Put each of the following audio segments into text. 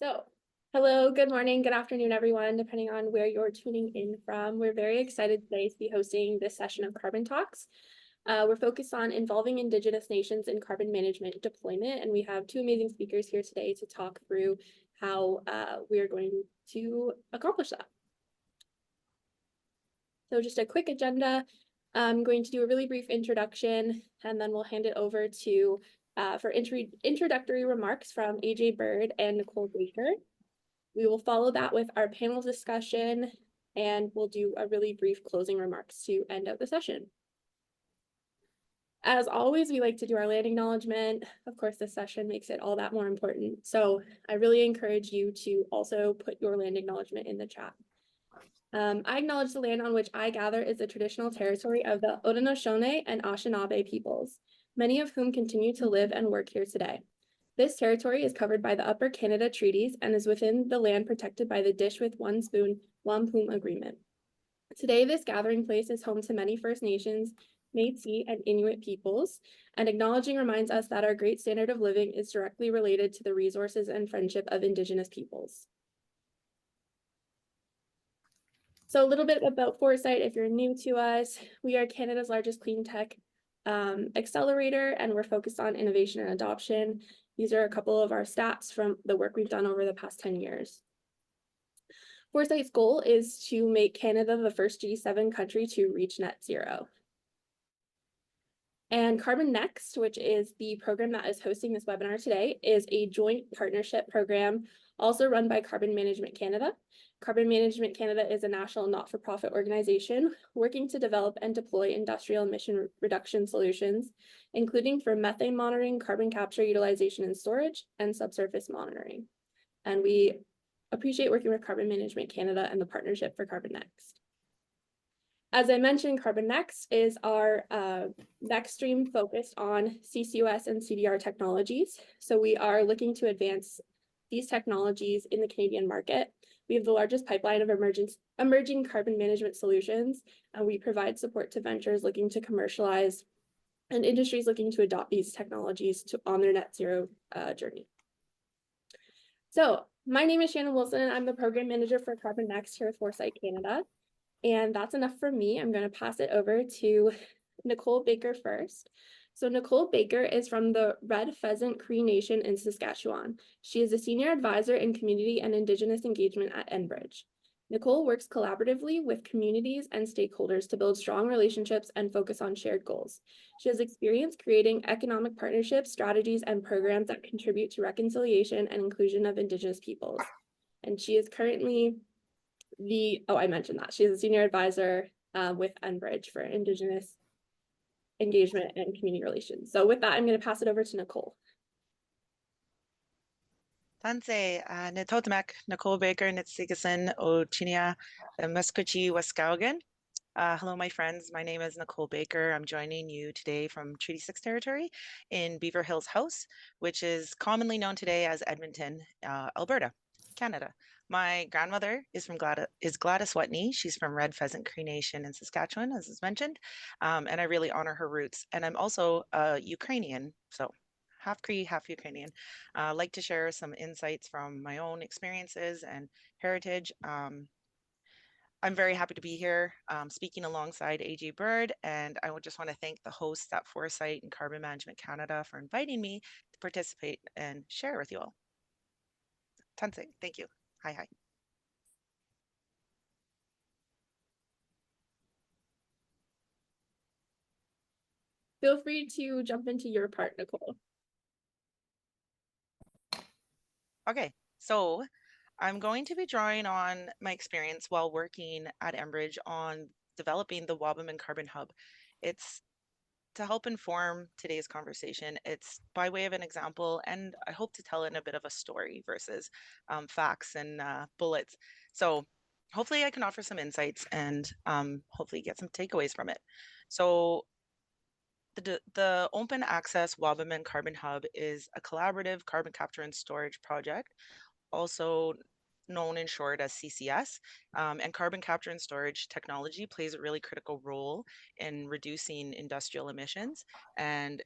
So, hello, good morning, good afternoon, everyone, depending on where you're tuning in from. We're very excited today to be hosting this session of Carbon Talks. We're focused on involving Indigenous nations in carbon management deployment, and we have two amazing speakers here today to talk through how we are going to accomplish that. So just a quick agenda. I'm going to do a really brief introduction, and then we'll hand it over to for introductory remarks from AJ Bird and Nicole Baker. We will follow that with our panel discussion, and we'll do a really brief closing remarks to end out the session. As always, we like to do our land acknowledgement. Of course, this session makes it all that more important. So I really encourage you to also put your land acknowledgement in the chat. I acknowledge the land on which I gather is the traditional territory of the Haudenosaunee and Anishinaabe peoples, many of whom continue to live and work here today. This territory is covered by the Upper Canada Treaties and is within the land protected by the Dish with One Spoon Wampum Agreement. Today, this gathering place is home to many First Nations, Métis, and Inuit peoples, and acknowledging reminds us that our great standard of living is directly related to the resources and friendship of Indigenous peoples. So a little bit about Foresight, if you're new to us, we are Canada's largest clean tech accelerator, and we're focused on innovation and adoption. These are a couple of our stats from the work we've done over the past 10 years. Foresight's goal is to make Canada the first G7 country to reach net zero. And Carbon Next, which is the program that is hosting this webinar today, is a joint partnership program also run by Carbon Management Canada. Carbon Management Canada is a national not-for-profit organization working to develop and deploy industrial emission reduction solutions, including for methane monitoring, carbon capture, utilization and storage, and subsurface monitoring. And we appreciate working with Carbon Management Canada and the Partnership for Carbon Next. As I mentioned, Carbon Next is our next stream focused on CCUS and CDR technologies. So we are looking to advance these technologies in the Canadian market. We have the largest pipeline of emerging carbon management solutions, and we provide support to ventures looking to commercialize and industries looking to adopt these technologies on their net zero journey. So my name is Shannon Wilson, and I'm the program manager for Carbon Next here at Foresight Canada. And that's enough for me. I'm going to pass it over to Nicole Baker first. So Nicole Baker is from the Red Pheasant Cree Nation in Saskatchewan. She is a senior advisor in community and Indigenous engagement at Enbridge. Nicole works collaboratively with communities and stakeholders to build strong relationships and focus on shared goals. She has experience creating economic partnerships, strategies, and programs that contribute to reconciliation and inclusion of Indigenous peoples. And she is currently I mentioned that. She's a senior advisor with Enbridge for Indigenous engagement and community relations. So with that, I'm going to pass it over to Nicole. Tanse, Nitotamek, Nicole Baker, Nitsigasan, Ochinia, Musquechi, Waskaugan. Hello, my friends. My name is Nicole Baker. I'm joining you today from Treaty 6 territory in Beaver Hills House, which is commonly known today as Edmonton, Alberta, Canada. My grandmother is Gladys Whitney. She's from Red Pheasant Cree Nation in Saskatchewan, as is mentioned, and I really honor her roots. And I'm also Ukrainian, so half Cree, half Ukrainian. Like to share some insights from my own experiences and heritage. I'm very happy to be here speaking alongside AJ Bird, and I would just want to thank the hosts at Foresight and Carbon Management Canada for inviting me to participate and share with you all. Tanse, thank you. Hi. Feel free to jump into your part, Nicole. Okay, so I'm going to be drawing on my experience while working at Enbridge on developing the Wabamun Carbon Hub. It's to help inform today's conversation. It's by way of an example, and I hope to tell it in a bit of a story versus facts and bullets. So hopefully I can offer some insights and hopefully get some takeaways from it. So the Open Access Wabamun Carbon Hub is a collaborative carbon capture and storage project, also known in short as CCS, and carbon capture and storage technology plays a really critical role in reducing industrial emissions and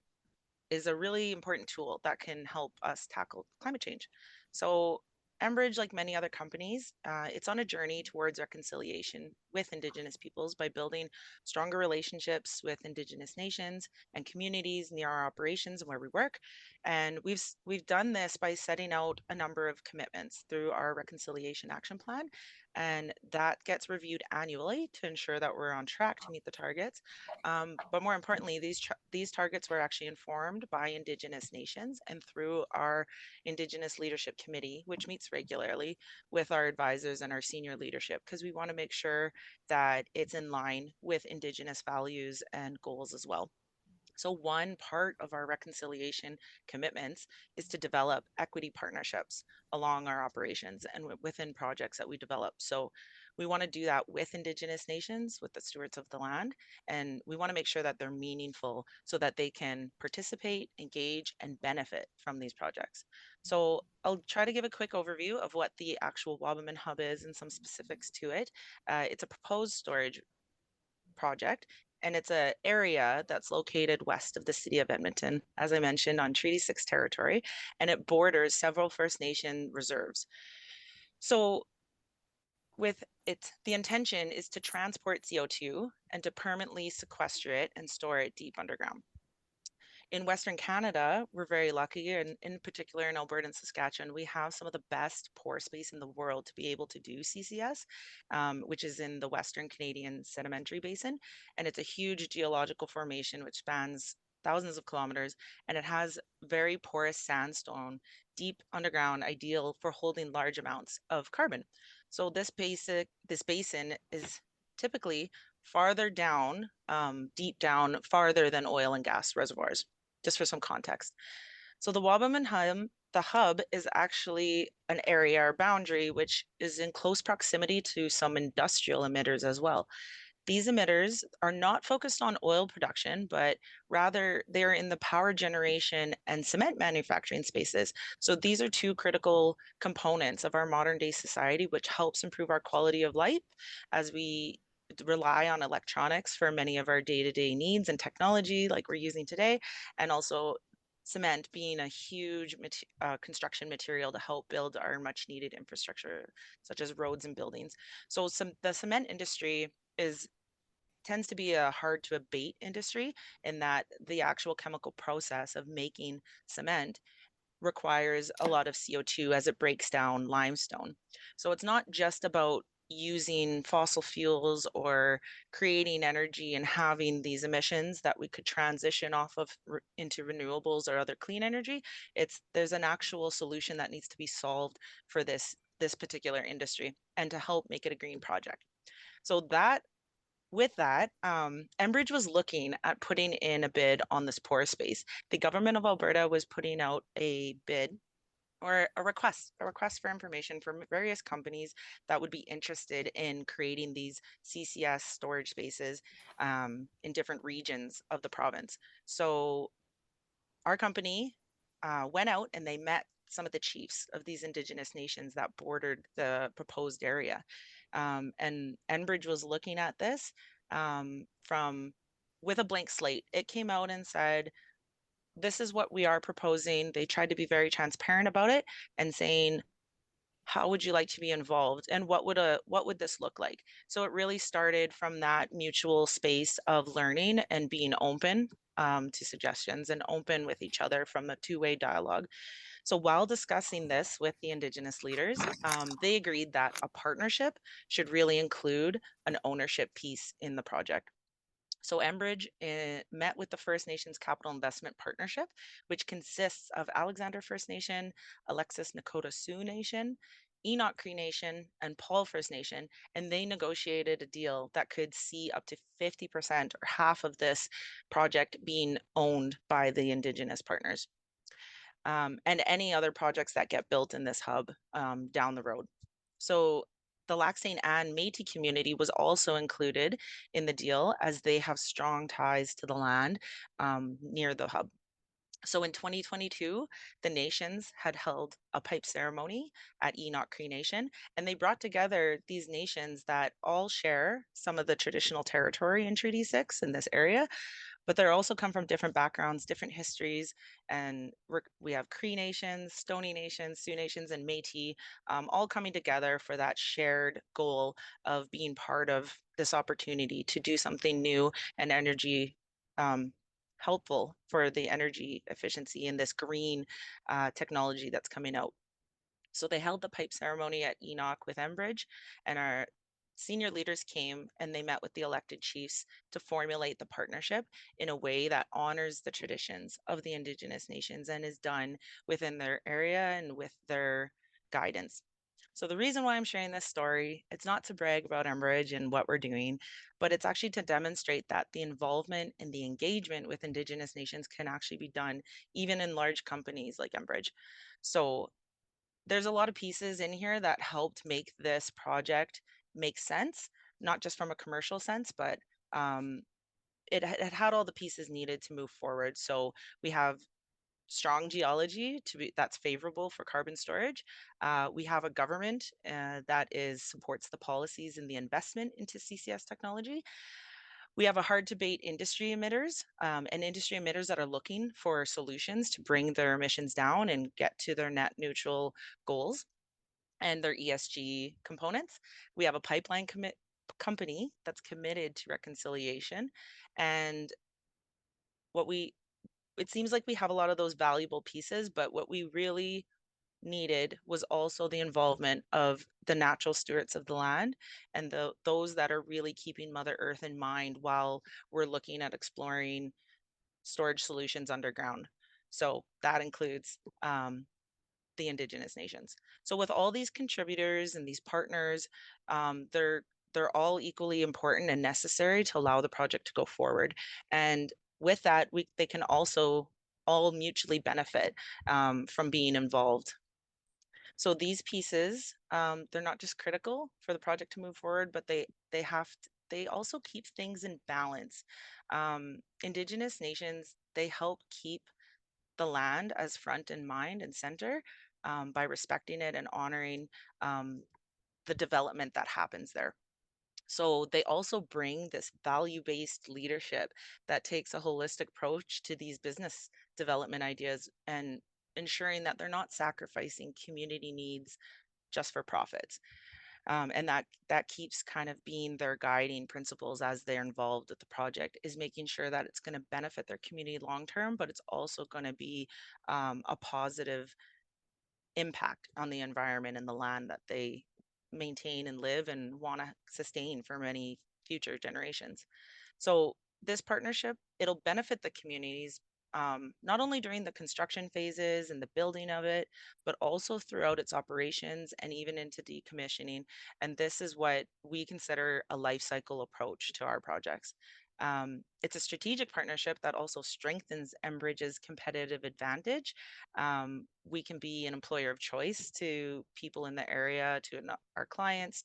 is a really important tool that can help us tackle climate change. So Enbridge, like many other companies, it's on a journey towards reconciliation with Indigenous peoples by building stronger relationships with Indigenous nations and communities near our operations and where we work. And we've done this by setting out a number of commitments through our reconciliation action plan, and that gets reviewed annually to ensure that we're on track to meet the targets. But more importantly, these targets were actually informed by Indigenous nations and through our Indigenous Leadership Committee, which meets regularly with our advisors and our senior leadership, because we want to make sure that it's in line with Indigenous values and goals as well. So one part of our reconciliation commitments is to develop equity partnerships along our operations and within projects that we develop. So we want to do that with Indigenous nations, with the stewards of the land, and we want to make sure that they're meaningful so that they can participate, engage, and benefit from these projects. So I'll try to give a quick overview of what the actual Wabamun Hub is and some specifics to it. It's a proposed storage project, and it's an area that's located west of the city of Edmonton, as I mentioned, on Treaty 6 territory, and it borders several First Nation reserves. So with it, the intention is to transport CO2 and to permanently sequester it and store it deep underground. In Western Canada, we're very lucky, and in particular in Alberta and Saskatchewan, we have some of the best pore space in the world to be able to do CCS, which is in the Western Canadian Sedimentary Basin. And it's a huge geological formation which spans thousands of kilometers, and it has very porous sandstone deep underground, ideal for holding large amounts of carbon. So this basin is typically farther down, deep down, farther than oil and gas reservoirs, just for some context. So the Wabamun Hub, the hub is actually an area or boundary which is in close proximity to some industrial emitters as well. These emitters are not focused on oil production, but rather they're in the power generation and cement manufacturing spaces. So these are two critical components of our modern day society, which helps improve our quality of life as we rely on electronics for many of our day-to-day needs and technology like we're using today, and also cement being a huge construction material to help build our much needed infrastructure such as roads and buildings. So the cement industry tends to be a hard to abate industry in that the actual chemical process of making cement requires a lot of CO2 as it breaks down limestone. So it's not just about using fossil fuels or creating energy and having these emissions that we could transition off of into renewables or other clean energy. There's an actual solution that needs to be solved for this particular industry and to help make it a green project. So with that, Enbridge was looking at putting in a bid on this pore space. The government of Alberta was putting out a bid or a request for information from various companies that would be interested in creating these CCS storage spaces in different regions of the province. So our company went out and they met some of the chiefs of these Indigenous nations that bordered the proposed area. And Enbridge was looking at this from with a blank slate. It came out and said, this is what we are proposing. They tried to be very transparent about it and saying, how would you like to be involved and what would this look like? So it really started from that mutual space of learning and being open to suggestions and open with each other from a two-way dialogue. So while discussing this with the Indigenous leaders, they agreed that a partnership should really include an ownership piece in the project. So Enbridge met with the First Nations Capital Investment Partnership, which consists of Alexander First Nation, Alexis Nakota Sioux Nation, Enoch Cree Nation, and Paul First Nation, and they negotiated a deal that could see up to 50% or half of this project being owned by the Indigenous partners, and any other projects that get built in this hub down the road. So the Lac St. Anne Métis community was also included in the deal as they have strong ties to the land near the hub. So in 2022, the nations had held a pipe ceremony at Enoch Cree Nation, and they brought together these nations that all share some of the traditional territory in Treaty 6 in this area, but they also come from different backgrounds, different histories, and we have Cree Nations, Stoney Nations, Sioux Nations, and Métis, all coming together for that shared goal of being part of this opportunity to do something new and energy helpful for the energy efficiency in this green technology that's coming out. So they held the pipe ceremony at Enoch with Enbridge, and our senior leaders came and they met with the elected chiefs to formulate the partnership in a way that honors the traditions of the Indigenous nations and is done within their area and with their guidance. So the reason why I'm sharing this story, it's not to brag about Enbridge and what we're doing, but it's actually to demonstrate that the involvement and the engagement with Indigenous nations can actually be done even in large companies like Enbridge. So there's a lot of pieces in here that helped make this project make sense, not just from a commercial sense, but it had all the pieces needed to move forward. So we have strong geology that's favorable for carbon storage. We have a government that supports the policies and the investment into CCS technology. We have a hard to abate industry emitters and industry emitters that are looking for solutions to bring their emissions down and get to their net neutral goals and their ESG components. We have a pipeline company that's committed to reconciliation. And it seems like we have a lot of those valuable pieces, but what we really needed was also the involvement of the natural stewards of the land and those that are really keeping Mother Earth in mind while we're looking at exploring storage solutions underground. So that includes the Indigenous nations. So with all these contributors and these partners, they're all equally important and necessary to allow the project to go forward. And with that, they can also all mutually benefit from being involved. So these pieces, they're not just critical for the project to move forward, but they also keep things in balance. Indigenous nations, they help keep the land as front and mind and center by respecting it and honoring the development that happens there. So they also bring this value-based leadership that takes a holistic approach to these business development ideas and ensuring that they're not sacrificing community needs just for profits. And that keeps kind of being their guiding principles as they're involved with the project, is making sure that it's going to benefit their community long term, but it's also going to be a positive impact on the environment and the land that they maintain and live and want to sustain for many future generations. So this partnership, it'll benefit the communities not only during the construction phases and the building of it, but also throughout its operations and even into decommissioning. And this is what we consider a life cycle approach to our projects. It's a strategic partnership that also strengthens Enbridge's competitive advantage. We can be an employer of choice to people in the area, to our clients,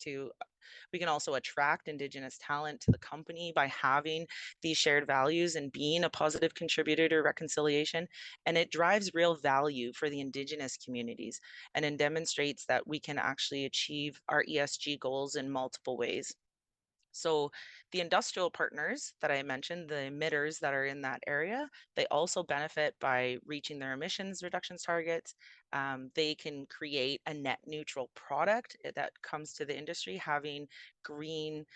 we can also attract Indigenous talent to the company by having these shared values and being a positive contributor to reconciliation. And it drives real value for the Indigenous communities, and it demonstrates that we can actually achieve our ESG goals in multiple ways. So the industrial partners that I mentioned, the emitters that are in that area, they also benefit by reaching their emissions reductions targets. They can create a net neutral product that comes to the industry, having green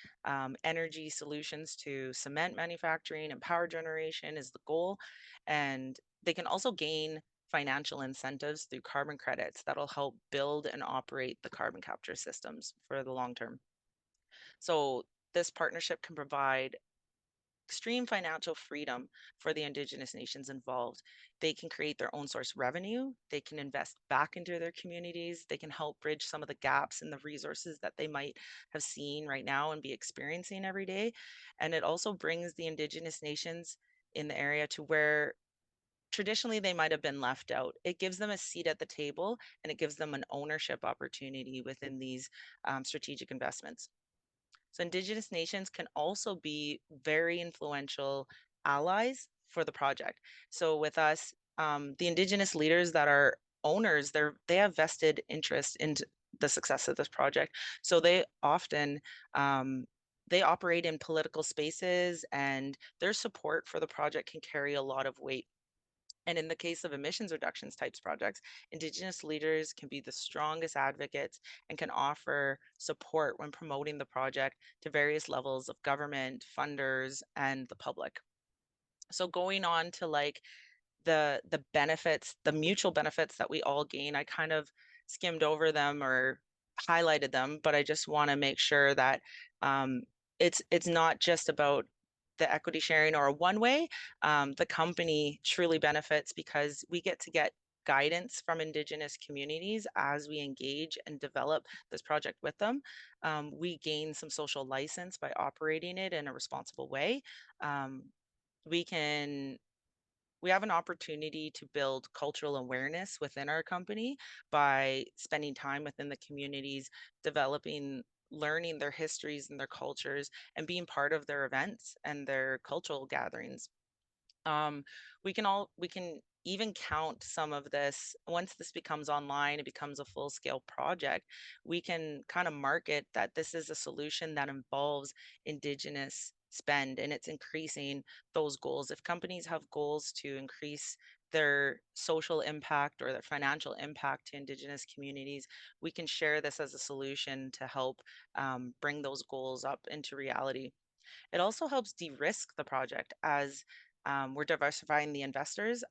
energy solutions to cement manufacturing and power generation is the goal. And they can also gain financial incentives through carbon credits that'll help build and operate the carbon capture systems for the long term. So this partnership can provide extreme financial freedom for the Indigenous nations involved. They can create their own source revenue. They can invest back into their communities. They can help bridge some of the gaps in the resources that they might have seen right now and be experiencing every day. And it also brings the Indigenous nations in the area to where traditionally they might have been left out. It gives them a seat at the table, and it gives them an ownership opportunity within these strategic investments. So Indigenous nations can also be very influential allies for the project. So with us, the Indigenous leaders that are owners, they have vested interest in the success of this project. So they often they operate in political spaces, and their support for the project can carry a lot of weight. And in the case of emissions reductions types projects, Indigenous leaders can be the strongest advocates and can offer support when promoting the project to various levels of government, funders, and the public. So going on to like the benefits, the mutual benefits that we all gain, I kind of skimmed over them or highlighted them, but I just want to make sure that um, it's not just about the equity sharing or a one way. The company truly benefits because we get guidance from Indigenous communities as we engage and develop this project with them. We gain some social license by operating it in a responsible way. Um, we can we have an opportunity to build cultural awareness within our company by spending time within the communities, developing, learning their histories and their cultures, and being part of their events and their cultural gatherings. Um, we can even count some of this once this becomes online, it becomes a full scale project. We can kind of market that this is a solution that involves Indigenous spend and it's increasing those goals. If companies have goals to increase their social impact or their financial impact to Indigenous communities, we can share this as a solution to help bring those goals up into reality. It also helps de-risk the project as we're diversifying the investors.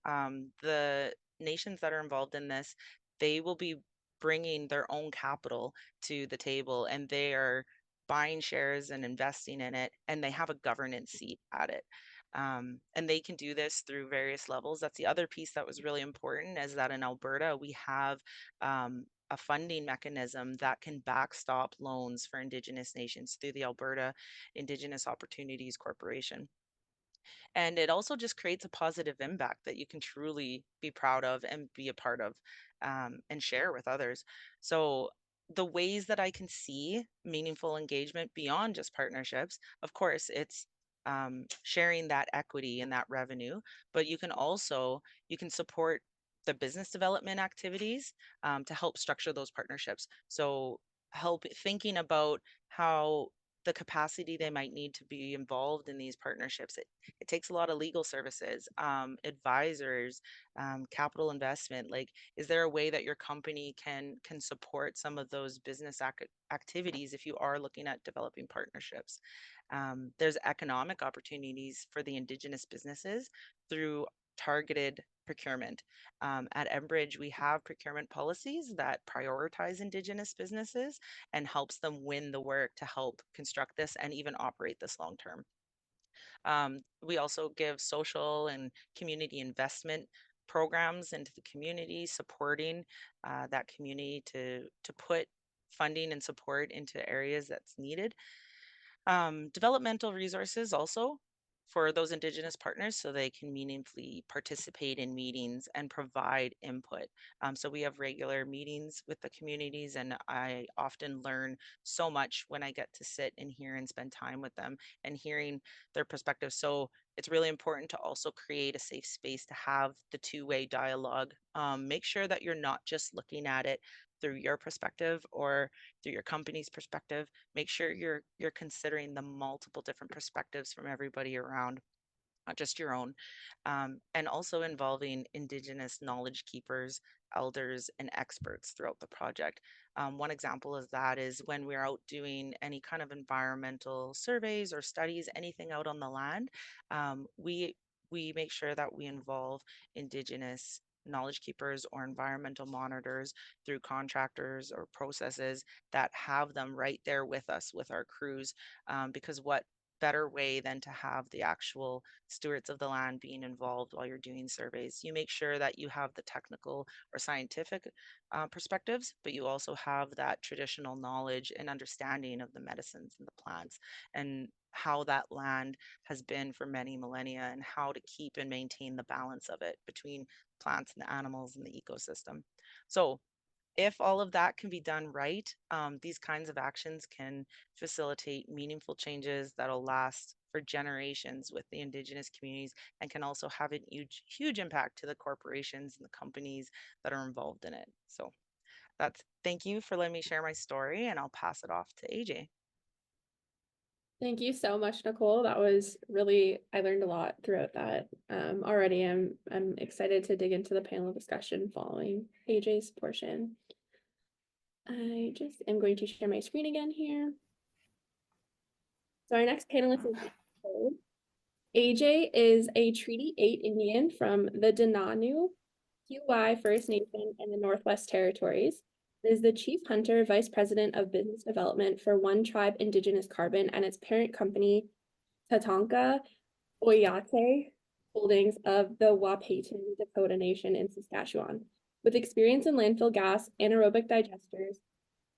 The nations that are involved in this, they will be bringing their own capital to the table and they are buying shares and investing in it, and they have a governance seat at it. And they can do this through various levels. That's the other piece that was really important is that in Alberta, we have a funding mechanism that can backstop loans for Indigenous nations through the Alberta Indigenous Opportunities Corporation. And it also just creates a positive impact that you can truly be proud of and be a part of and share with others. So, the ways that I can see meaningful engagement beyond just partnerships, of course, it's sharing that equity and that revenue, but you can support the business development activities to help structure those partnerships. So help thinking about how the capacity they might need to be involved in these partnerships. It takes a lot of legal services, advisors, capital investment. Like, is there a way that your company can support some of those business activities if you are looking at developing partnerships? There's economic opportunities for the Indigenous businesses through targeted procurement. At Enbridge, we have procurement policies that prioritize Indigenous businesses and helps them win the work to help construct this and even operate this long term. We also give social and community investment programs into the community, supporting that community to put funding and support into areas that's needed. Developmental resources also for those Indigenous partners so they can meaningfully participate in meetings and provide input. So we have regular meetings with the communities, and I often learn so much when I get to sit and hear and spend time with them and hearing their perspective. So it's really important to also create a safe space to have the two-way dialogue. Make sure that you're not just looking at it through your perspective or through your company's perspective. Make sure you're considering the multiple different perspectives from everybody around, not just your own, and also involving Indigenous knowledge keepers, elders, and experts throughout the project. One example of that is when we're out doing any kind of environmental surveys or studies, anything out on the land, we make sure that we involve Indigenous knowledge keepers or environmental monitors through contractors or processes that have them right there with us with our crews, because what better way than to have the actual stewards of the land being involved while you're doing surveys. You make sure that you have the technical or scientific perspectives, but you also have that traditional knowledge and understanding of the medicines and the plants and how that land has been for many millennia and how to keep and maintain the balance of it between plants and the animals and the ecosystem. So if all of that can be done right, these kinds of actions can facilitate meaningful changes that'll last for generations with the Indigenous communities and can also have a huge impact to the corporations and the companies that are involved in it. So thank you for letting me share my story, and I'll pass it off to AJ. Thank you so much, Nicole. That was really, I learned a lot throughout that. Already I'm excited to dig into the panel discussion following AJ's portion. I just am going to share my screen again here. So our next panelist is Nicole. AJ is a Treaty 8 Indian from the Denanu QY First Nation in the Northwest Territories. Is the Chief Hunter, Vice President of Business Development for One Tribe Indigenous Carbon and its parent company, Tatanka Oyate Holdings of the Wahpeton Dakota Nation in Saskatchewan. With experience in landfill gas, anaerobic digesters,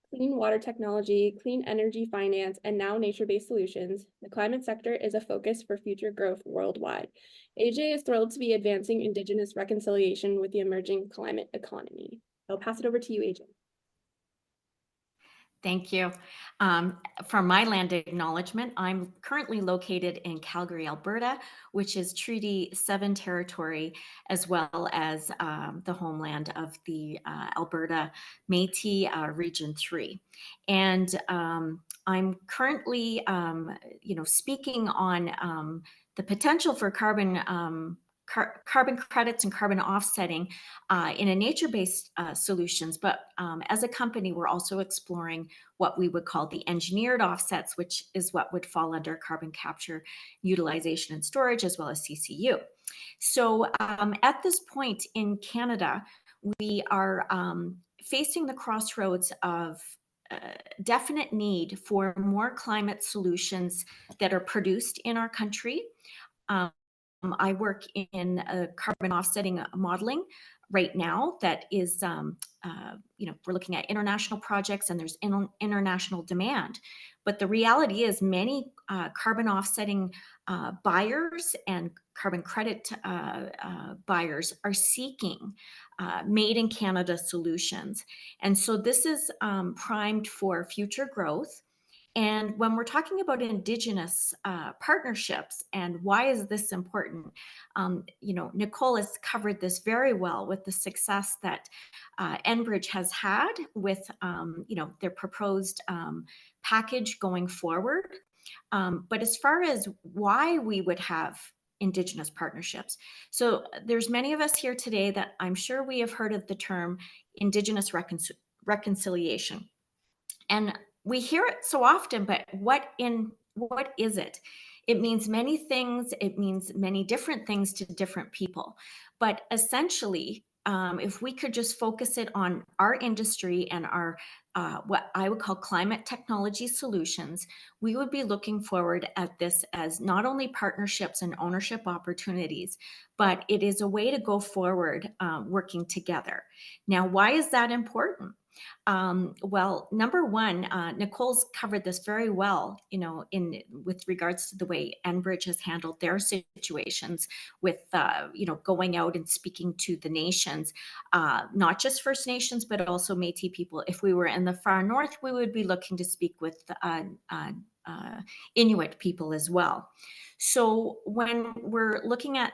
clean water technology, clean energy finance, and now nature-based solutions, the climate sector is a focus for future growth worldwide. AJ is thrilled to be advancing Indigenous reconciliation with the emerging climate economy. I'll pass it over to you, AJ. Thank you. For my land acknowledgement, I'm currently located in Calgary, Alberta, which is Treaty 7 territory, as well as the homeland of the Alberta Métis Region 3. And I'm currently, speaking on the potential for carbon credits and carbon offsetting in a nature-based solutions. But as a company, we're also exploring what we would call the engineered offsets, which is what would fall under carbon capture, utilization, and storage, as well as CCU. So at this point in Canada, we are facing the crossroads of definite need for more climate solutions that are produced in our country. I work in carbon offsetting modeling right now that is, we're looking at international projects and there's international demand. But the reality is many carbon offsetting buyers and carbon credit buyers are seeking made in Canada solutions. And so this is primed for future growth. And when we're talking about Indigenous partnerships and why is this important, Nicole has covered this very well with the success that Enbridge has had with, their proposed package going forward. But as far as why we would have Indigenous partnerships, so there's many of us here today that I'm sure we have heard of the term Indigenous reconciliation. And we hear it so often, but what is it? It means many things. It means many different things to different people. But essentially, if we could just focus it on our industry and our what I would call climate technology solutions, we would be looking forward at this as not only partnerships and ownership opportunities, but it is a way to go forward working together. Now, why is that important? Well, number one, Nicole's covered this very well, with regards to the way Enbridge has handled their situations with, going out and speaking to the nations, not just First Nations, but also Métis people. If we were in the far north, we would be looking to speak with Inuit people as well. So when we're looking at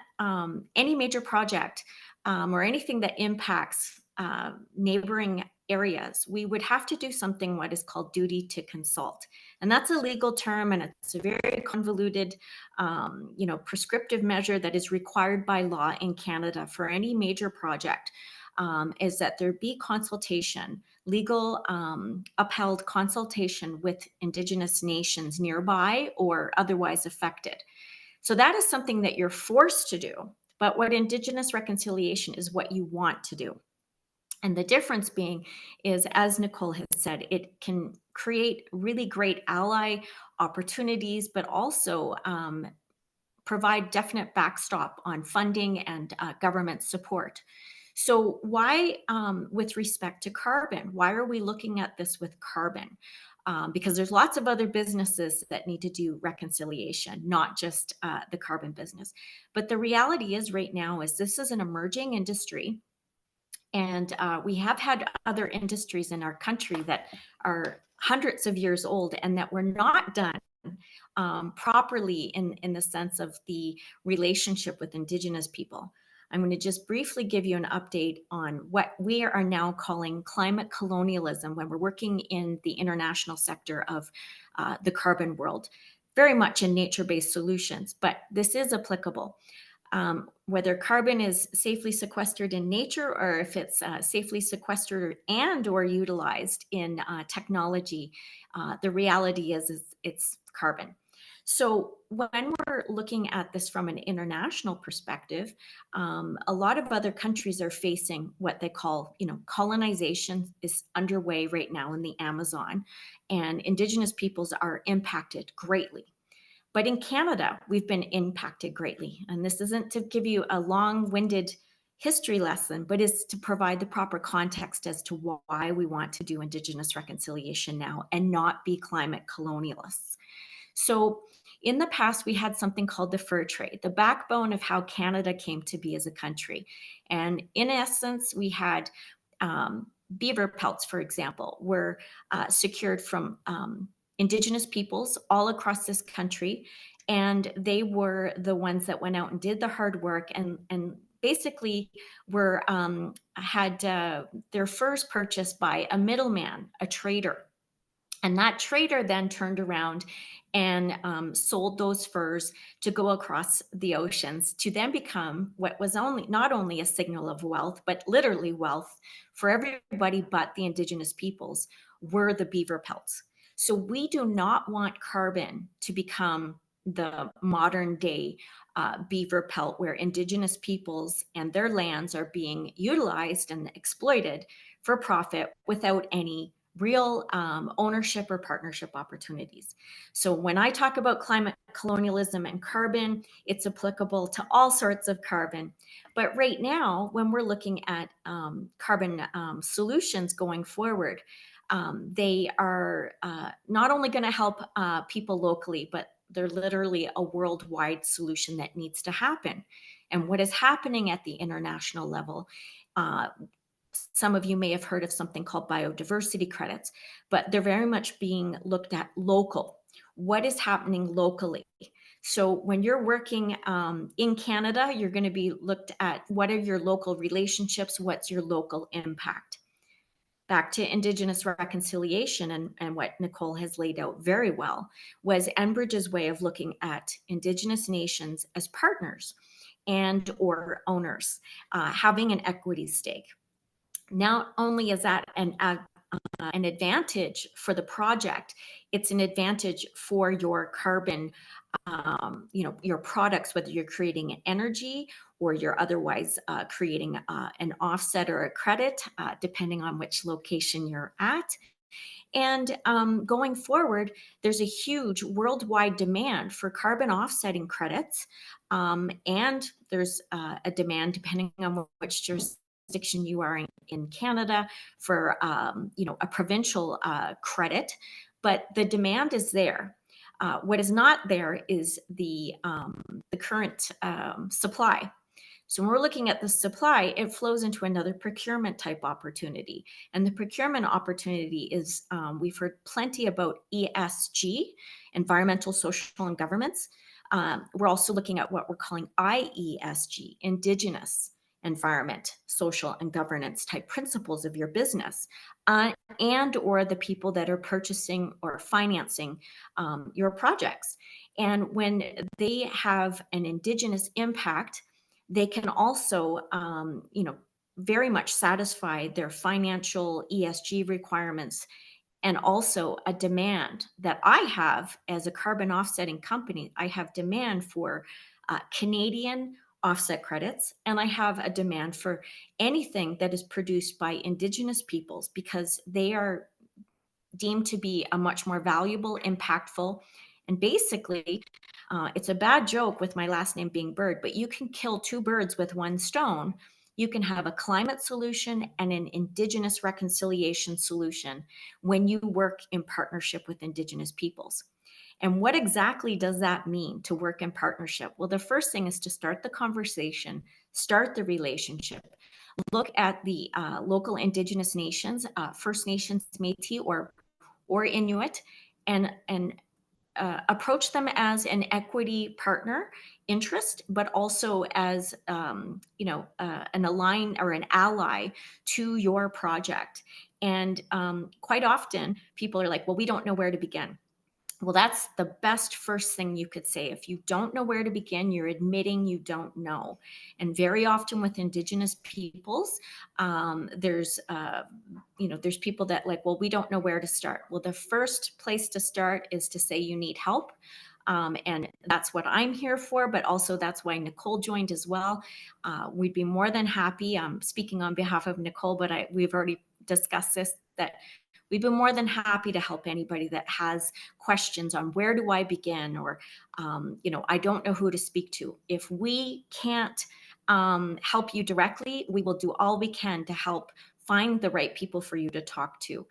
any major project or anything that impacts neighboring areas, we would have to do something what is called duty to consult. And that's a legal term, and it's a very convoluted, prescriptive measure that is required by law in Canada for any major project, is that there be consultation, legal upheld consultation with Indigenous nations nearby or otherwise affected. So that is something that you're forced to do. But what Indigenous reconciliation is what you want to do. And the difference being is, as Nicole has said, it can create really great ally opportunities, but also provide definite backstop on funding and government support. So why, with respect to carbon, why are we looking at this with carbon? Because there's lots of other businesses that need to do reconciliation, not just the carbon business. But the reality is right now is this is an emerging industry. And we have had other industries in our country that are hundreds of years old and that were not done properly in the sense of the relationship with Indigenous people. I'm going to just briefly give you an update on what we are now calling climate colonialism when we're working in the international sector of the carbon world. very much in nature-based solutions, but this is applicable. Whether carbon is safely sequestered in nature or if it's safely sequestered and or utilized in technology, the reality is it's carbon. So when we're looking at this from an international perspective, a lot of other countries are facing what they call, colonization is underway right now in the Amazon, and Indigenous peoples are impacted greatly. But in Canada, we've been impacted greatly. And this isn't to give you a long-winded history lesson, but is to provide the proper context as to why we want to do Indigenous reconciliation now and not be climate colonialists. So in the past, we had something called the fur trade, the backbone of how Canada came to be as a country. And in essence, we had beaver pelts, for example, were secured from Indigenous peoples all across this country. And they were the ones that went out and did the hard work and basically were had their furs purchased by a middleman, a trader. And that trader then turned around and sold those furs to go across the oceans to then become what was not only a signal of wealth, but literally wealth for everybody but the Indigenous peoples, were the beaver pelts. So we do not want carbon to become the modern day beaver pelt where Indigenous peoples and their lands are being utilized and exploited for profit without any real ownership or partnership opportunities. So when I talk about climate colonialism and carbon, it's applicable to all sorts of carbon. But right now, when we're looking at carbon solutions going forward, they are not only going to help people locally, but they're literally a worldwide solution that needs to happen. And what is happening at the international level, some of you may have heard of something called biodiversity credits, but they're very much being looked at local. What is happening locally? So when you're working in Canada, you're going to be looked at what are your local relationships, what's your local impact. Back to Indigenous reconciliation and what Nicole has laid out very well was Enbridge's way of looking at Indigenous nations as partners and or owners, having an equity stake. Not only is that an advantage for the project, it's an advantage for your carbon, your products, whether you're creating energy or you're otherwise creating an offset or a credit, depending on which location you're at. And going forward, there's a huge worldwide demand for carbon offsetting credits. And there's a demand, depending on which jurisdiction you are in Canada, for a provincial credit. But the demand is there. What is not there is the current supply. So when we're looking at the supply, it flows into another procurement type opportunity. And the procurement opportunity is, we've heard plenty about ESG, environmental, social, and governance. We're also looking at what we're calling IESG, Indigenous, environment, social, and governance type principles of your business, and or the people that are purchasing or financing your projects. And when they have an Indigenous impact, they can also, very much satisfy their financial ESG requirements, and also a demand that I have as a carbon offsetting company. I have demand for Canadian offset credits, and I have a demand for anything that is produced by Indigenous peoples, because they are deemed to be a much more valuable, impactful, and basically, it's a bad joke with my last name being Bird, but you can kill two birds with one stone. You can have a climate solution and an Indigenous reconciliation solution when you work in partnership with Indigenous peoples. And what exactly does that mean to work in partnership? Well, the first thing is to start the conversation, start the relationship, look at the local Indigenous nations, First Nations, Métis, or Inuit, and approach them as an equity partner interest, but also as an align or an ally to your project. And quite often people are like, well, we don't know where to begin. Well, that's the best first thing you could say. If you don't know where to begin, you're admitting you don't know. And very often with Indigenous peoples, there's there's people that like, well, we don't know where to start. Well, the first place to start is to say you need help. And that's what I'm here for, but also that's why Nicole joined as well. We'd be more than happy, speaking on behalf of Nicole, but we've already discussed this, that we've been more than happy to help anybody that has questions on where do I begin, or, I don't know who to speak to. If we can't help you directly, we will do all we can to help find the right people for you to talk to,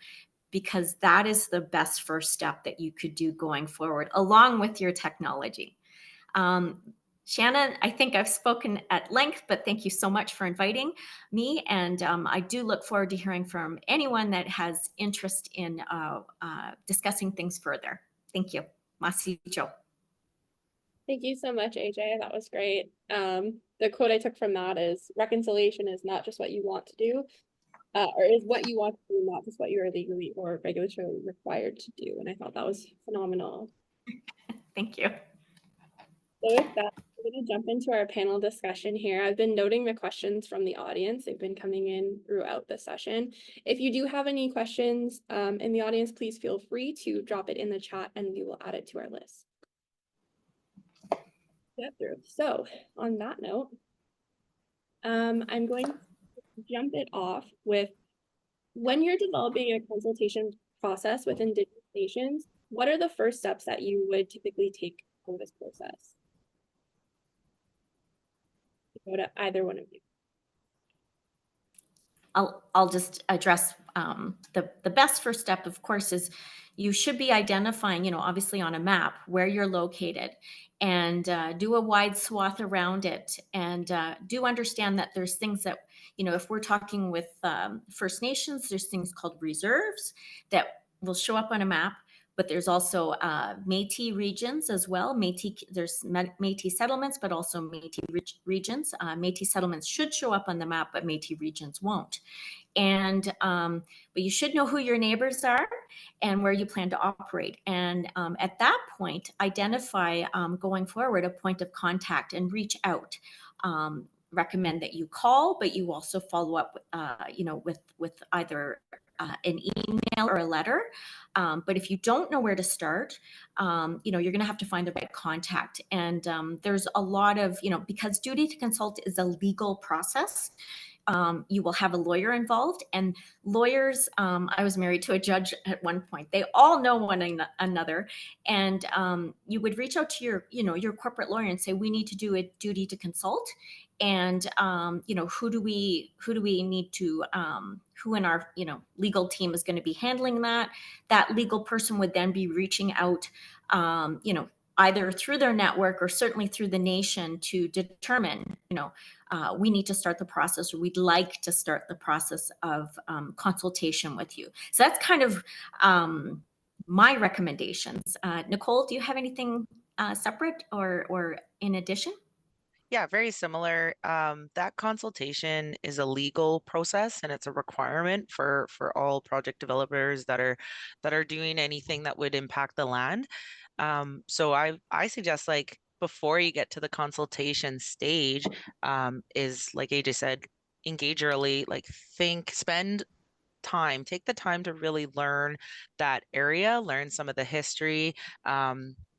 because that is the best first step that you could do going forward, along with your technology. Shannon, I think I've spoken at length, but thank you so much for inviting me. And I do look forward to hearing from anyone that has interest in discussing things further. Thank you. Masicho. Thank you so much, AJ. That was great. The quote I took from that is, reconciliation is not just what you want to do, or is what you want to do, not just what you are legally or regulatorily required to do. And I thought that was phenomenal. Thank you. So with that, we're going to jump into our panel discussion here. I've been noting the questions from the audience. They've been coming in throughout the session. If you do have any questions in the audience, please feel free to drop it in the chat and we will add it to our list. Get through. So on that note, I'm going to jump it off with, when you're developing a consultation process with Indigenous Nations, what are the first steps that you would typically take for this process? Go to either one of you. I'll just address the best first step, of course, is you should be identifying, obviously on a map where you're located, and do a wide swath around it. And do understand that there's things that, if we're talking with First Nations, there's things called reserves that will show up on a map. But there's also Métis regions as well. There's Métis settlements, but also Métis regions. Métis settlements should show up on the map, but Métis regions won't. And but you should know who your neighbors are and where you plan to operate. And at that point, identify going forward a point of contact and reach out. Recommend that you call, but you also follow up, with either an email or a letter. But if you don't know where to start, you're going to have to find the right contact. And there's a lot of, because duty to consult is a legal process. You will have a lawyer involved, and lawyers, I was married to a judge at one point. They all know one another. And you would reach out to your corporate lawyer and say, we need to do a duty to consult. And, who do we need to, who in our, legal team is going to be handling that? That legal person would then be reaching out, either through their network or certainly through the nation to determine, we need to start the process, or we'd like to start the process of consultation with you. So that's kind of my recommendations. Nicole, do you have anything separate or in addition? Yeah, very similar. That consultation is a legal process, and it's a requirement for all project developers that are doing anything that would impact the land. So I suggest, like, before you get to the consultation stage, is, like AJ said, engage early, like spend time, take the time to really learn that area, learn some of the history.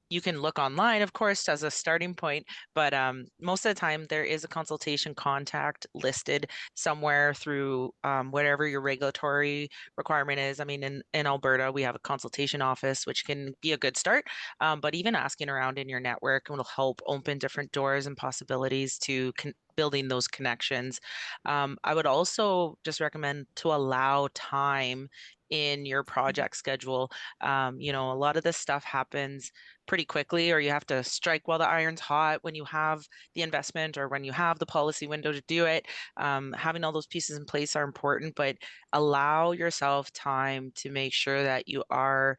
You can look online, of course, as a starting point, but most of the time there is a consultation contact listed somewhere through whatever your regulatory requirement is. I mean, in Alberta, we have a consultation office, which can be a good start, but even asking around in your network will help open different doors and possibilities to building those connections. I would also just recommend to allow time in your project schedule. A lot of this stuff happens pretty quickly, or you have to strike while the iron's hot when you have the investment or when you have the policy window to do it. Having all those pieces in place are important, but allow yourself time to make sure that you are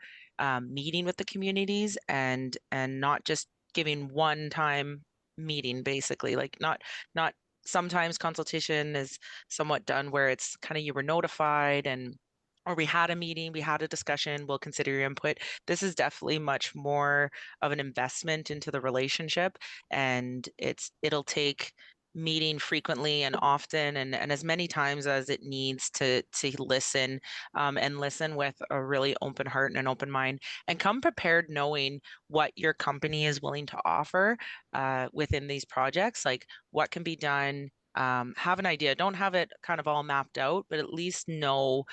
meeting with the communities and not just giving one time meeting, basically. Like, not sometimes consultation is somewhat done where it's kind of, you were notified and or we had a meeting, we had a discussion, we'll consider your input. This is definitely much more of an investment into the relationship, and it'll take meeting frequently and often and as many times as it needs to listen, and listen with a really open heart and an open mind, and come prepared knowing what your company is willing to offer within these projects, like what can be done. Have an idea, don't have it kind of all mapped out, but at least know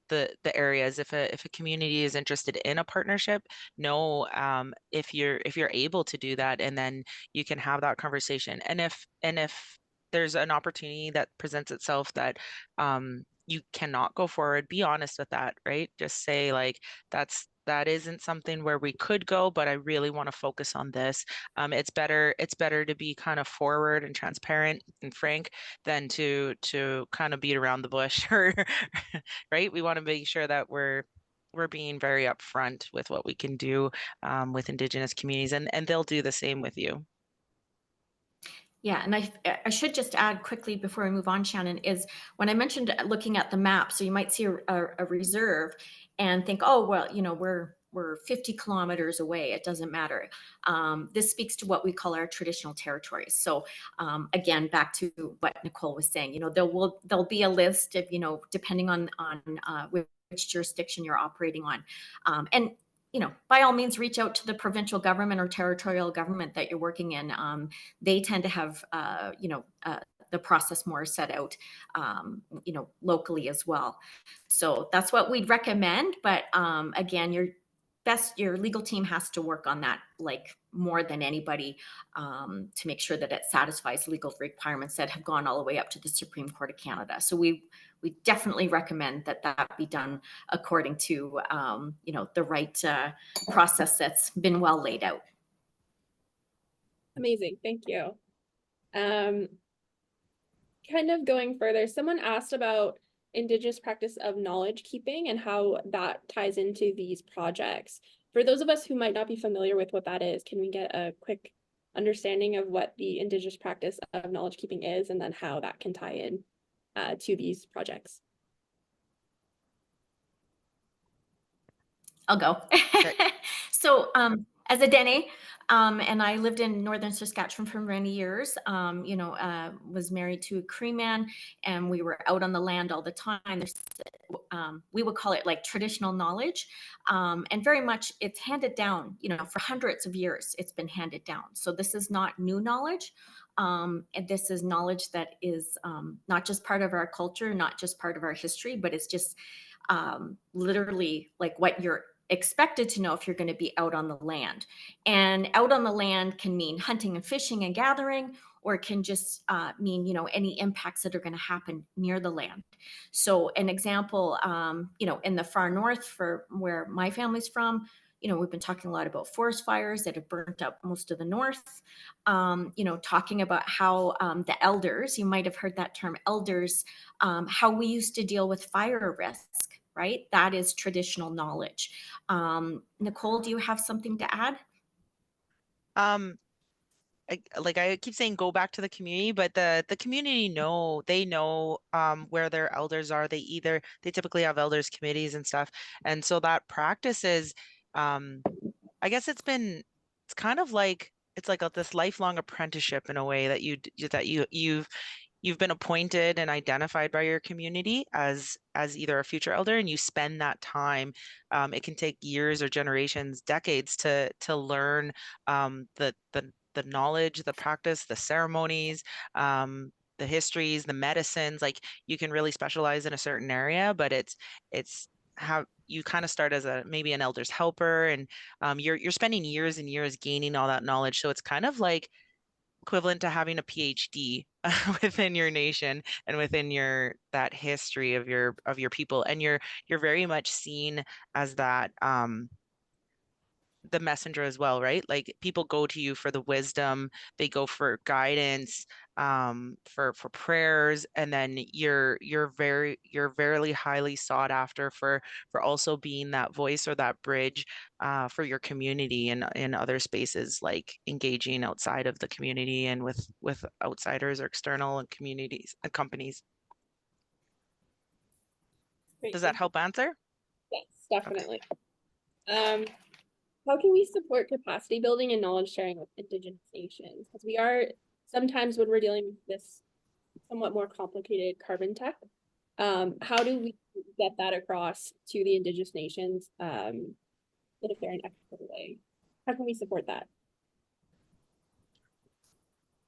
the areas. If a community is interested in a partnership, know if you're able to do that, and then you can have that conversation. And if there's an opportunity that presents itself that you cannot go forward, be honest with that, right? Just say like, that isn't something where we could go, but I really want to focus on this. It's better to be kind of forward and transparent and frank than to kind of beat around the bush or right? We want to make sure that we're being very upfront with what we can do with Indigenous communities, and they'll do the same with you. Yeah, and I should just add quickly before I move on, Shannon, is when I mentioned looking at the map, so you might see a reserve and think, oh, well, you know, we're 50 kilometers away. It doesn't matter. This speaks to what we call our traditional territories. So again, back to what Nicole was saying, you know, there'll be a list of, you know, depending on which jurisdiction you're operating on, and you know, by all means, reach out to the provincial government or territorial government that you're working in. They tend to have, the process more set out, locally as well. So that's what we'd recommend. But again, your legal team has to work on that, like more than anybody, to make sure that it satisfies legal requirements that have gone all the way up to the Supreme Court of Canada. So we definitely recommend that be done according to the right process that's been well laid out. Amazing, thank you. Kind of going further, someone asked about Indigenous practice of knowledge keeping and how that ties into these projects. For those of us who might not be familiar with what that is, can we get a quick understanding of what the Indigenous practice of knowledge keeping is, and then how that can tie in to these projects? I'll go. Okay. So as a Dene, and I lived in northern Saskatchewan for many years, was married to a Cree man, and we were out on the land all the time. We would call it like traditional knowledge, and very much it's handed down, for hundreds of years it's been handed down. So this is not new knowledge. And this is knowledge that is not just part of our culture, not just part of our history, but it's just literally like what you're expected to know if you're going to be out on the land. And out on the land can mean hunting and fishing and gathering, or it can just mean, any impacts that are going to happen near the land. So an example, in the far north, for where my family's from, we've been talking a lot about forest fires that have burnt up most of the north. Talking about how the elders, you might have heard that term, elders, how we used to deal with fire risk, right? That is traditional knowledge. Nicole, do you have something to add? I keep saying go back to the community, but the community they know where their elders are. They typically have elders committees and stuff, and so that practice is, I guess it's kind of like this lifelong apprenticeship in a way that you've been appointed and identified by your community as either a future elder, and you spend that time. It can take years or generations, decades to learn the knowledge, the practice, the ceremonies, the histories, the medicines. Like you can really specialize in a certain area, but it's how you kind of start as maybe an elder's helper, and you're spending years and years gaining all that knowledge. So it's kind of like equivalent to having a PhD within your nation and within that history of your people, and you're very much seen as that the messenger as well, right? Like people go to you for the wisdom, they go for guidance, for prayers, and then you're very highly sought after for also being that voice or that bridge for your community and in other spaces, like engaging outside of the community and with outsiders or external and communities and companies. Great, Does that thank you. help answer? Yes, definitely. How can we support capacity building and knowledge sharing with Indigenous nations? Because we are sometimes when we're dealing with this somewhat more complicated carbon tech, how do we get that across to the Indigenous nations in a fair and equitable way? How can we support that?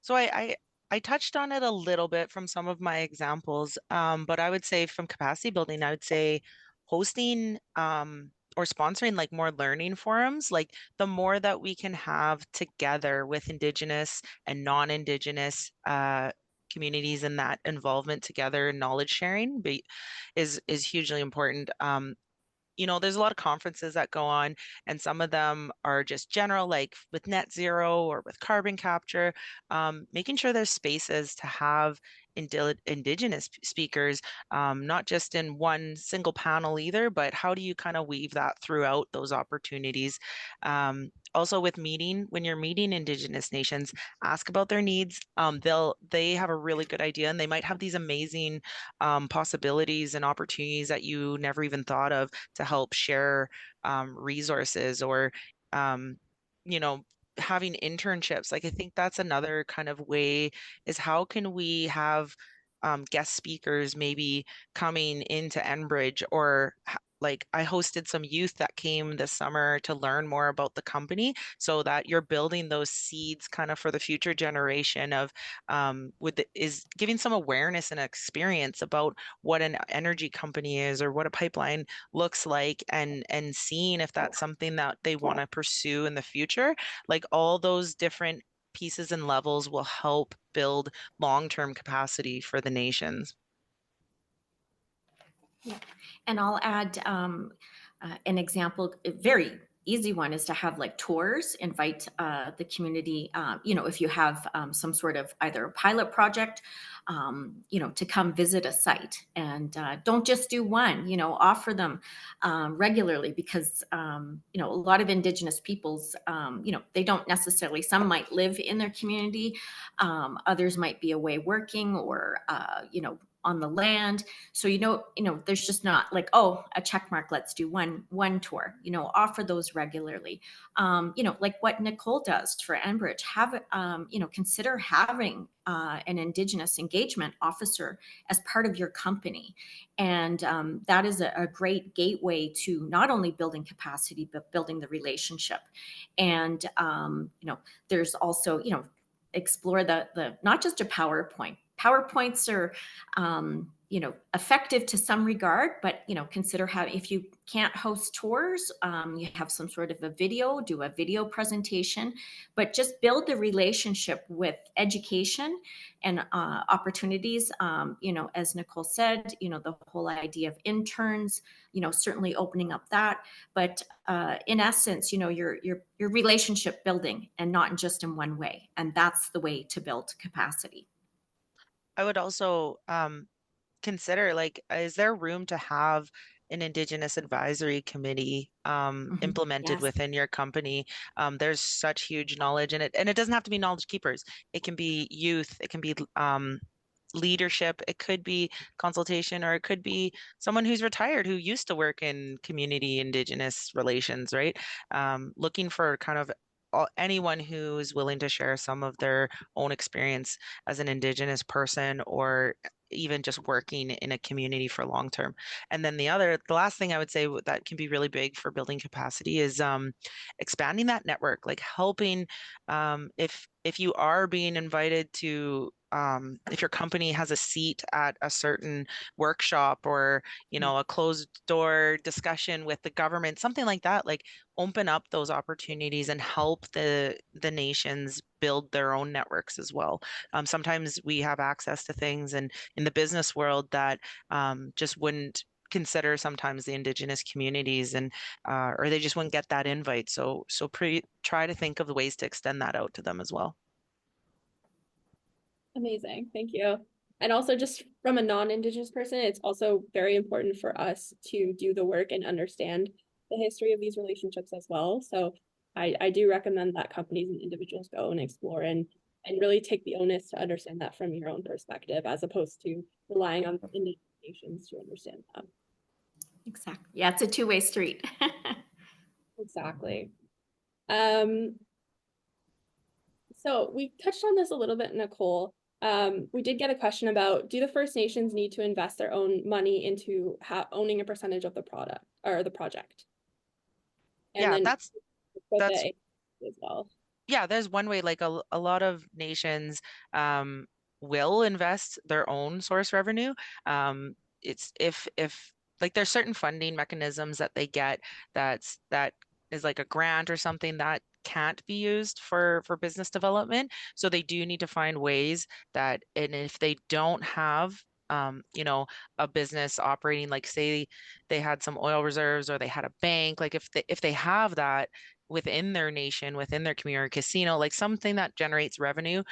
So I touched on it a little bit from some of my examples, but I would say from capacity building, I would say hosting or sponsoring like more learning forums, like the more that we can have together with Indigenous and non-Indigenous communities and that involvement together and knowledge sharing is hugely important. There's a lot of conferences that go on, and some of them are just general, like with net zero or with carbon capture, making sure there's spaces to have Indigenous speakers, not just in one single panel either, but how do you kind of weave that throughout those opportunities? Also with when you're meeting Indigenous nations, ask about their needs. They have a really good idea, and they might have these amazing possibilities and opportunities that you never even thought of to help share resources or um, you know having internships. Like I think that's another kind of way, is how can we have guest speakers maybe coming into Enbridge, or like I hosted some youth that came this summer to learn more about the company, so that you're building those seeds kind of for the future generation of is giving some awareness and experience about what an energy company is or what a pipeline looks like, and seeing if that's something that they want to pursue in the future. Like all those different pieces and levels will help build long-term capacity for the nations. And I'll add an example, a very easy one is to have like tours, invite the community, if you have some sort of either a pilot project, to come visit a site, and don't just do one, offer them regularly, because, a lot of Indigenous peoples, they don't necessarily, some might live in their community, others might be away working or, on the land. So, there's just not like, oh, a check mark, let's do one tour, offer those regularly. Like what Nicole does for Enbridge, consider having an Indigenous engagement officer as part of your company. And that is a great gateway to not only building capacity, but building the relationship. And, there's also, explore the not just a PowerPoint. PowerPoints are, effective to some regard, but, consider how, if you can't host tours, you have some sort of do a video presentation, but just build the relationship with education and opportunities. As Nicole said, the whole idea of interns, certainly opening up that, but in essence, your relationship building, and not just in one way. And that's the way to build capacity. I would also consider, like, is there room to have an Indigenous advisory committee implemented Yes. within your company? There's such huge knowledge in it, and it doesn't have to be knowledge keepers. It can be youth, it can be leadership, it could be consultation, or it could be someone who's retired who used to work in community Indigenous relations, right? Looking for kind of anyone who is willing to share some of their own experience as an Indigenous person, or even just working in a community for long term. And then the last thing I would say that can be really big for building capacity is expanding that network, like helping, if you are being invited to, if your company has a seat at a certain workshop, or a closed door discussion with the government, something like that, like open up those opportunities and help the nations build their own networks as well. Sometimes we have access to things and in the business world that just wouldn't consider sometimes the Indigenous communities, and or they just wouldn't get that invite. So try to think of the ways to extend that out to them as well. Amazing, thank you. And also, just from a non-Indigenous person, it's also very important for us to do the work and understand the history of these relationships as well. So I do recommend that companies and individuals go and explore and really take the onus to understand that from your own perspective, as opposed to relying on Indigenous nations to understand that. Exactly. Yeah, it's a two-way street. Exactly. So we touched on this a little bit, Nicole. We did get a question about, do the First Nations need to invest their own money into owning a percentage of the product or the project? And Yeah, then put that's the as well. yeah, there's one way, like a lot of nations will invest their own source revenue. It's if like there's certain funding mechanisms that they get that is like a grant or something that can't be used for business development. So they do need to find ways that, and if they don't have a business operating, like say they had some oil reserves or they had a bank, like if they have that within their nation, within their community or casino, like something that generates revenue,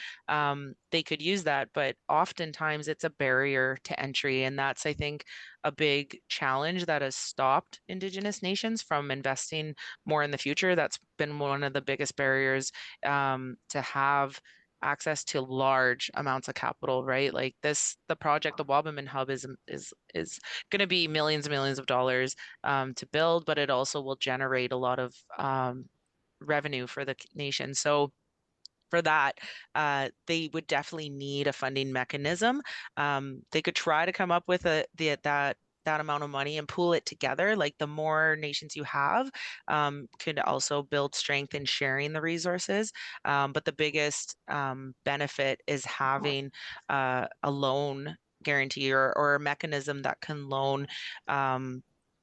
they could use that. But oftentimes it's a barrier to entry. And that's, I think, a big challenge that has stopped Indigenous nations from investing more in the future. That's been one of the biggest barriers to have access to large amounts of capital, right? Like the project, the Wabamun Hub is going to be millions and millions of dollars to build, but it also will generate a lot of revenue for the nation. So for that, they would definitely need a funding mechanism. They could try to come up with that amount of money and pool it together. Like the more nations you have, could also build strength in sharing the resources. But the biggest benefit is having a loan guarantee or a mechanism that can loan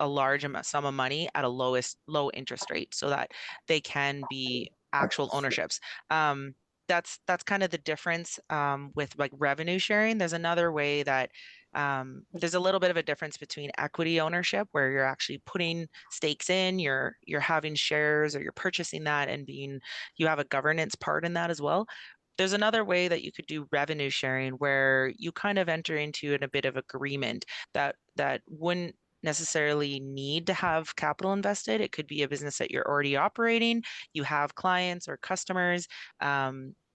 a large sum of money at a low interest rate so that they can be actual ownerships. That's kind of the difference with like revenue sharing. There's another way that there's a little bit of a difference between equity ownership, where you're actually putting stakes in, you're having shares or you're purchasing that and you have a governance part in that as well. There's another way that you could do revenue sharing where you kind of enter into a bit of agreement that wouldn't necessarily need to have capital invested. It could be a business that you're already operating, you have clients or customers,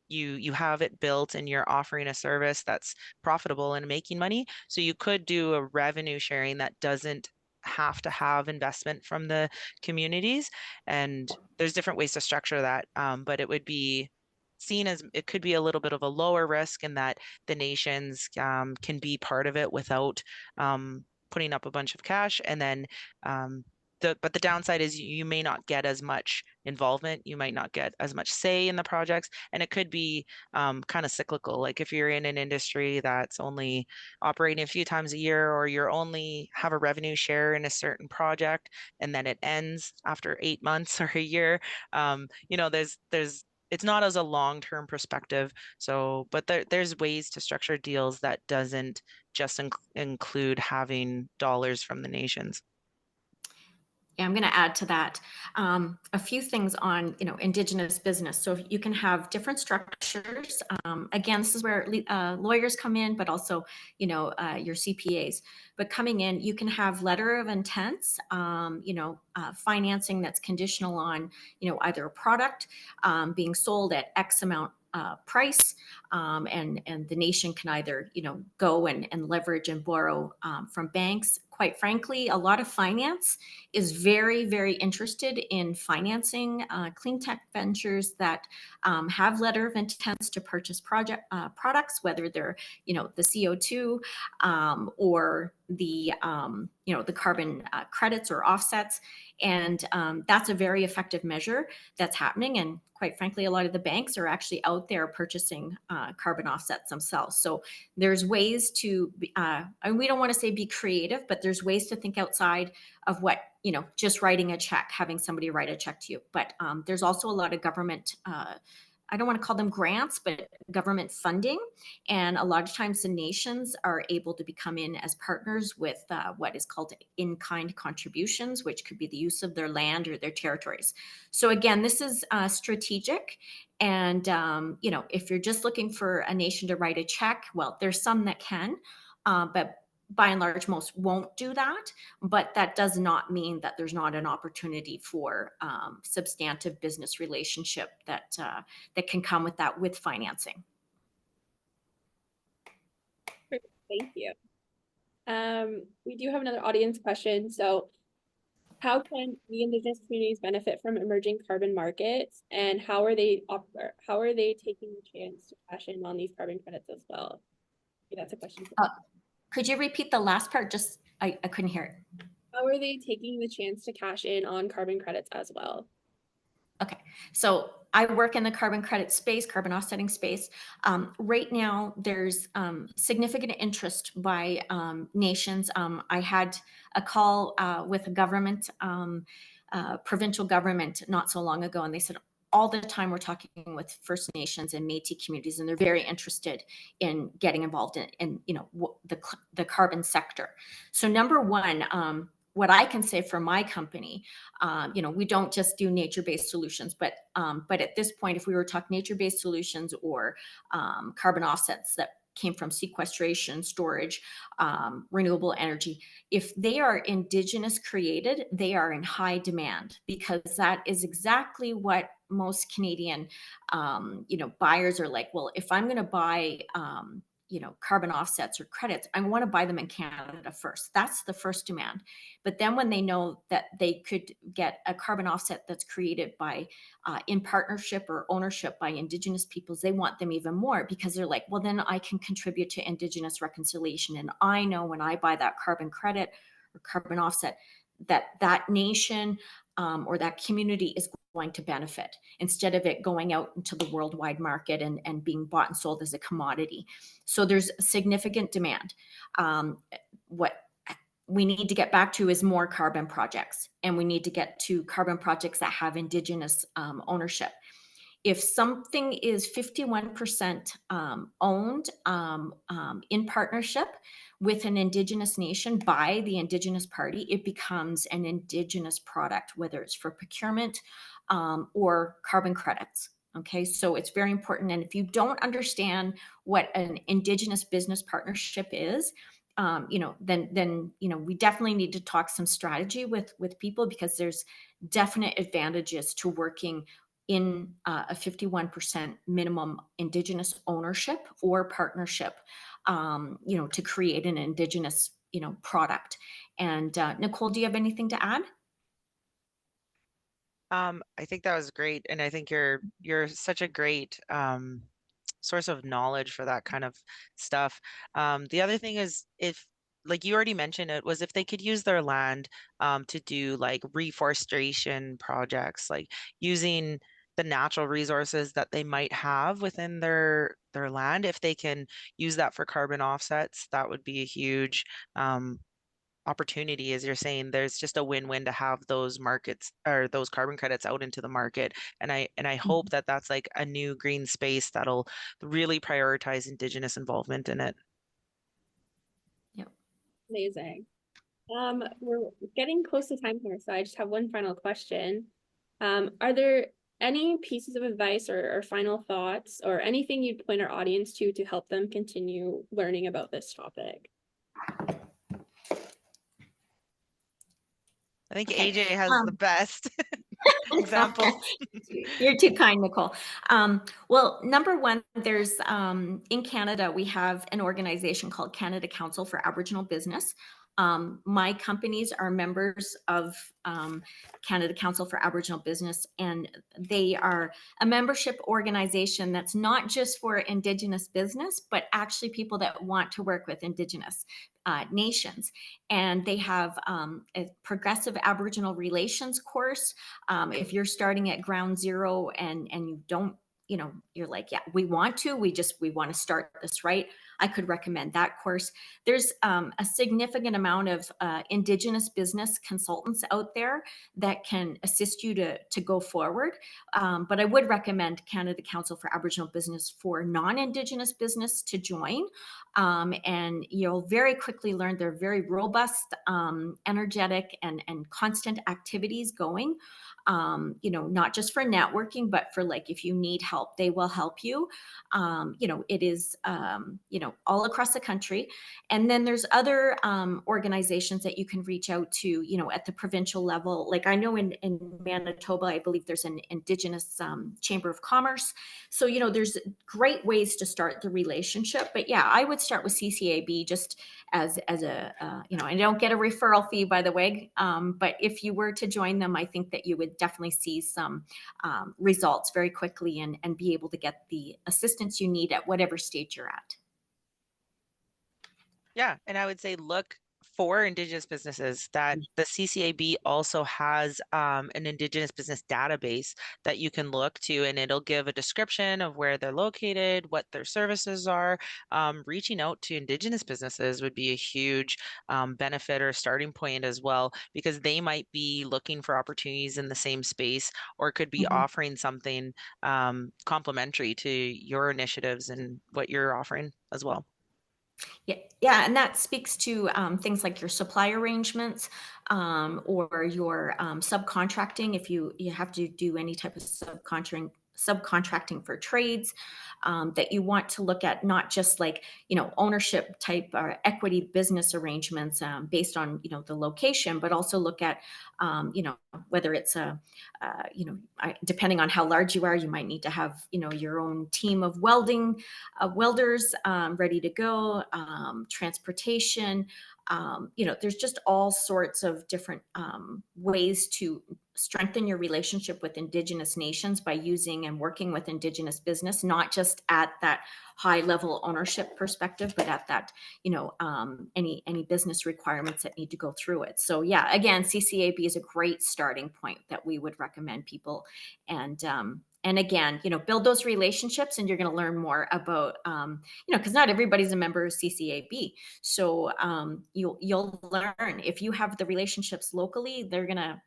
you have it built and you're offering a service that's profitable and making money. So you could do a revenue sharing that doesn't have to have investment from the communities. And there's different ways to structure that, but it would be seen as, it could be a little bit of a lower risk in that the nations can be part of it without putting up a bunch of cash. And then but the downside is you may not get as much involvement. You might not get as much say in the projects, and it could be kind of cyclical. Like if you're in an industry that's only operating a few times a year, or you're only have a revenue share in a certain project, and then it ends after 8 months or a year. There's it's not as a long-term perspective. So, but there's ways to structure deals that doesn't just include having dollars from the nations. Yeah, I'm going to add to that a few things on, Indigenous business. So you can have different structures. Again, this is where lawyers come in, but also, your CPAs. But coming in, you can have letter of intents, financing that's conditional on, either a product being sold at X amount price, and the nation can either go and leverage and borrow from banks. Quite frankly, a lot of finance is very, very interested in financing clean tech ventures that have letter of intents to purchase products, whether they're the CO2 or the carbon credits or offsets. And that's a very effective measure that's happening. And quite frankly, a lot of the banks are actually out there purchasing carbon offsets themselves. So there's ways to, and we don't want to say be creative, but there's ways to think outside of what, just writing a check, having somebody write a check to you. But there's also a lot of government, I don't want to call them grants, but government funding. And a lot of times the nations are able to become in as partners with what is called in-kind contributions, which could be the use of their land or their territories. So again, this is strategic. And, if you're just looking for a nation to write a check, well, there's some that can, but by and large, most won't do that. But that does not mean that there's not an opportunity for substantive business relationship that can come with that, with financing. Thank you. We do have another audience question. So how can the Indigenous communities benefit from emerging carbon markets, and how are they taking the chance to cash in on these carbon credits as well? Maybe that's a question. Could you repeat the last part? Just, I couldn't hear it. How are they taking the chance to cash in on carbon credits as well? Okay, so I work in the carbon credit space, carbon offsetting space. Right now, there's significant interest by nations. I had a call with a government, provincial government, not so long ago, and they said all the time we're talking with First Nations and Métis communities, and they're very interested in getting involved in the carbon sector. So number one, what I can say for my company, we don't just do nature-based solutions, but at this point, if we were talking nature-based solutions or carbon offsets that came from sequestration, storage, renewable energy, if they are Indigenous created, they are in high demand, because that is exactly what most Canadian, buyers are like. Well, if I'm going to buy, carbon offsets or credits, I want to buy them in Canada first. That's the first demand. But then when they know that they could get a carbon offset that's created by in partnership or ownership by Indigenous peoples, they want them even more, because they're like, well, then I can contribute to Indigenous reconciliation. And I know when I buy that carbon credit or carbon offset, that nation or that community is going to benefit, instead of it going out into the worldwide market and being bought and sold as a commodity. So there's significant demand. What we need to get back to is more carbon projects, and we need to get to carbon projects that have Indigenous ownership. If something is 51% owned in partnership with an Indigenous nation by the Indigenous party, it becomes an Indigenous product, whether it's for procurement or carbon credits. Okay, so it's very important. And if you don't understand what an Indigenous business partnership is, then we definitely need to talk some strategy with people, because there's definite advantages to working in a 51% minimum Indigenous ownership or partnership, to create an Indigenous, product. And Nicole, do you have anything to add? I think that was great, and I think you're such a great source of knowledge for that kind of stuff. The other thing is, if, like you already mentioned it, was if they could use their land to do like reforestation projects, like using the natural resources that they might have within their land. If they can use that for carbon offsets, that would be a huge opportunity. As you're saying, there's just a win-win to have those markets or those carbon credits out into the market. And I hope that that's like a new green space that'll really prioritize Indigenous involvement in it. Yep. Amazing. We're getting close to time here, so I just have one final question. Are there any pieces of advice or final thoughts or anything you'd point our audience to help them continue learning about this topic? I think Okay. AJ has the best example. You're too kind, Nicole. Well, number one, there's in Canada, we have an organization called Canada Council for Aboriginal Business. My companies are members of Canada Council for Aboriginal Business, and they are a membership organization that's not just for Indigenous business, but actually people that want to work with Indigenous nations. And they have a progressive Aboriginal relations course. If you're starting at ground zero and you don't, you're like, yeah, we want to start this right, I could recommend that course. There's a significant amount of Indigenous business consultants out there that can assist you to go forward. But I would recommend Canada Council for Aboriginal Business for non-Indigenous business to join. And you'll very quickly learn they're very robust, energetic, and constant activities going. Not just for networking, but for like, if you need help, they will help you. It is, all across the country. And then there's other organizations that you can reach out to, at the provincial level. Like I know in Manitoba, I believe there's an Indigenous Chamber of Commerce. So, there's great ways to start the relationship. But yeah, I would start with CCAB just as a, I don't get a referral fee, by the way. But if you were to join them, I think that you would definitely see some results very quickly and be able to get the assistance you need at whatever stage you're at. Yeah, and I would say look for Indigenous businesses that the CCAB also has an Indigenous business database that you can look to, and it'll give a description of where they're located, what their services are. Reaching out to Indigenous businesses would be a huge benefit or starting point as well, because they might be looking for opportunities in the same space or could be offering something complementary to your initiatives and what you're offering as well. Yeah, and that speaks to things like your supply arrangements or your subcontracting. If you have to do any type of subcontracting for trades, that you want to look at not just like ownership type or equity business arrangements based on the location, but also look at whether it's depending on how large you are, you might need to have your own team of welders ready to go, transportation. There's just all sorts of different ways to strengthen your relationship with Indigenous nations by using and working with Indigenous business, not just at that high level ownership perspective, but at that, any business requirements that need to go through it. So yeah, again, CCAB is a great starting point that we would recommend people. And again, build those relationships, and you're going to learn more about, because not everybody's a member of CCAB. So you'll learn if you have the relationships locally, they're gonna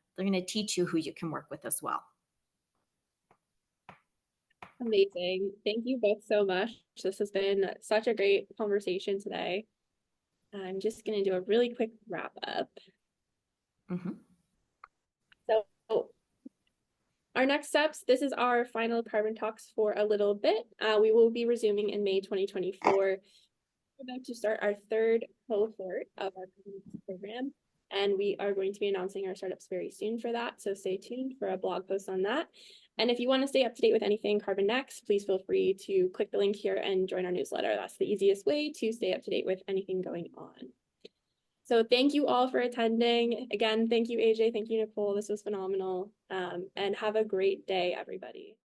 teach you who you can work with as well. Amazing. Thank you both so much. This has been such a great conversation today. I'm just going to do a really quick wrap up. So our next steps, this is our final carbon talks for a little bit. We will be resuming in May 2024. We're about to start our third cohort of our program, and we are going to be announcing our startups very soon for that. So stay tuned for a blog post on that. And if you want to stay up to date with anything Carbon Next, please feel free to click the link here and join our newsletter. That's the easiest way to stay up to date with anything going on. So thank you all for attending. Again, thank you, AJ. Thank you, Nicole. This was phenomenal. And have a great day, everybody.